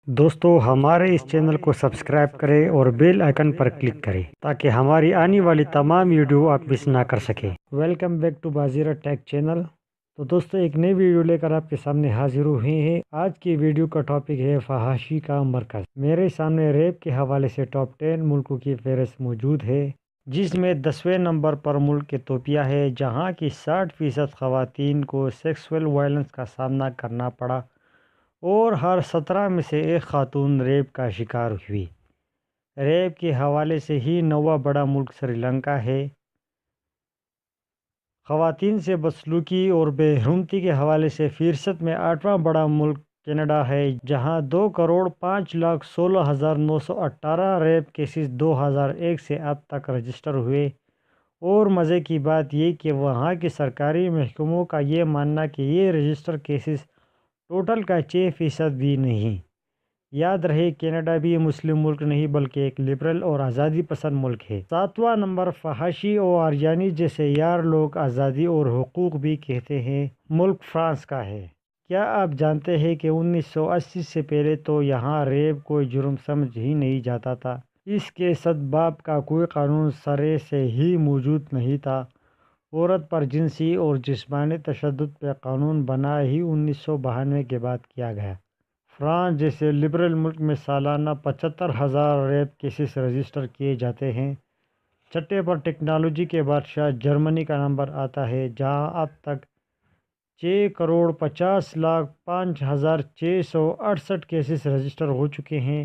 دوستو ہمارے اس چینل کو سبسکرائب کریں اور بیل آئیکن پر کلک کریں تاکہ ہماری آنے والی تمام ویڈیو آپ مس نہ کر سکیں۔ Welcome back to Bazira tech channel. تو دوستو ایک نئی ویڈیو لے کر آپ کے سامنے حاضر ہوئے ہیں۔ آج کی ویڈیو کا ٹاپک ہے فحاشی کا مرکز۔ میرے سامنے ریپ کے حوالے سے ٹاپ 10 ملکوں کی فہرست موجود ہے، جس میں 10ویں نمبر پر ملک ایتھوپیا ہے، جہاں کی 60% خواتین کو سیکسول وائلنس کا سامنا کرنا پڑا اور ہر 17 میں سے ایک خاتون ریپ کا شکار ہوئی۔ ریپ کے حوالے سے ہی 9واں بڑا ملک سری لنکا ہے۔ خواتین سے بدسلوکی اور بے حرمتی کے حوالے سے فہرست میں 8واں بڑا ملک کینیڈا ہے، جہاں 2,05,16,918 ریپ کیسز 2001 سے اب تک رجسٹر ہوئے، اور مزے کی بات یہ کہ وہاں کے سرکاری محکموں کا یہ ماننا کہ یہ رجسٹر کیسز ٹوٹل کا 6% بھی نہیں۔ یاد رہے کینیڈا بھی مسلم ملک نہیں بلکہ ایک لبرل اور آزادی پسند ملک ہے۔ 7واں نمبر فحاشی اور آریانی جیسے یار لوگ آزادی اور حقوق بھی کہتے ہیں ملک فرانس کا ہے۔ کیا آپ جانتے ہیں کہ 1980 سے پہلے تو یہاں ریپ کوئی جرم سمجھ ہی نہیں جاتا تھا۔ اس کے سدباب کا کوئی قانون سرے سے ہی موجود نہیں تھا۔ عورت پر جنسی اور جسمانی تشدد پہ قانون بنا ہی 1992 کے بعد کیا گیا۔ فرانس جیسے لبرل ملک میں سالانہ 75,000 ریپ کیسز رجسٹر کیے جاتے ہیں۔ چھٹے پر ٹیکنالوجی کے بادشاہ جرمنی کا نمبر آتا ہے، جہاں اب تک 6,50,05,668 کیسز رجسٹر ہو چکے ہیں۔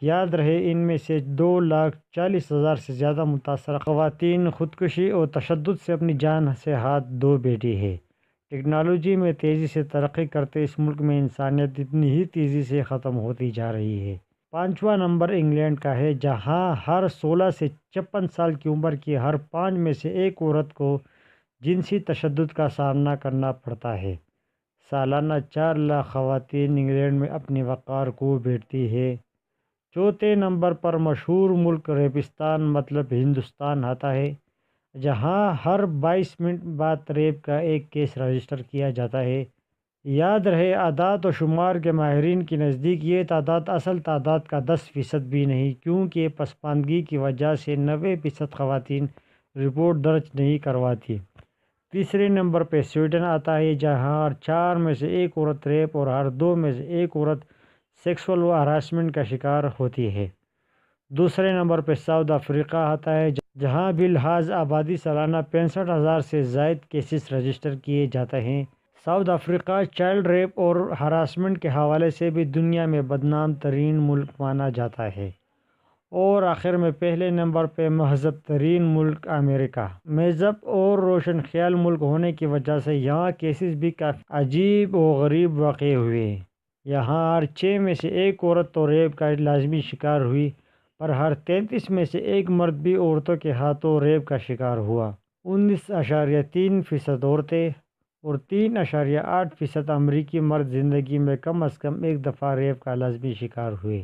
یاد رہے ان میں سے 2,40,000 سے زیادہ متاثرہ خواتین خودکشی اور تشدد سے اپنی جان سے ہاتھ دھو بیٹھی ہے۔ ٹیکنالوجی میں تیزی سے ترقی کرتے اس ملک میں انسانیت اتنی ہی تیزی سے ختم ہوتی جا رہی ہے۔ 5واں نمبر انگلینڈ کا ہے، جہاں ہر 16 سے 56 سال کی عمر کی ہر 5 میں سے ایک عورت کو جنسی تشدد کا سامنا کرنا پڑتا ہے۔ سالانہ 4 لاکھ خواتین انگلینڈ میں اپنے وقار کو بیٹتی ہے۔ چوتھے نمبر پر مشہور ملک ریپستان مطلب ہندوستان آتا ہے، جہاں ہر 22 منٹ بعد ریپ کا ایک کیس رجسٹر کیا جاتا ہے۔ یاد رہے اعداد و شمار کے ماہرین کے نزدیک یہ تعداد اصل تعداد کا 10% بھی نہیں، کیونکہ پسماندگی کی وجہ سے 90% خواتین رپورٹ درج نہیں کرواتی۔ تیسرے نمبر پہ سویڈن آتا ہے، جہاں ہر 4 میں سے ایک عورت ریپ اور ہر 2 میں سے ایک عورت سیکسول ہراسمنٹ کا شکار ہوتی ہے۔ دوسرے نمبر پہ ساؤتھ افریقہ آتا ہے، جہاں بلحاظ آبادی سالانہ 65,000 سے زائد کیسز رجسٹر کیے جاتے ہیں۔ ساؤتھ افریقہ چائلڈ ریپ اور ہراسمنٹ کے حوالے سے بھی دنیا میں بدنام ترین ملک مانا جاتا ہے۔ اور آخر میں پہلے نمبر پہ مہذب ترین ملک امریکہ۔ مہذب اور روشن خیال ملک ہونے کی وجہ سے یہاں کیسز بھی کافی عجیب و غریب واقع ہوئے۔ یہاں ہر 6 میں سے ایک عورت تو ریپ کا لازمی شکار ہوئی، پر ہر 33 میں سے ایک مرد بھی عورتوں کے ہاتھوں ریپ کا شکار ہوا۔ 19.3% عورتیں اور 3.8% امریکی مرد زندگی میں کم از کم ایک دفعہ ریپ کا لازمی شکار ہوئے۔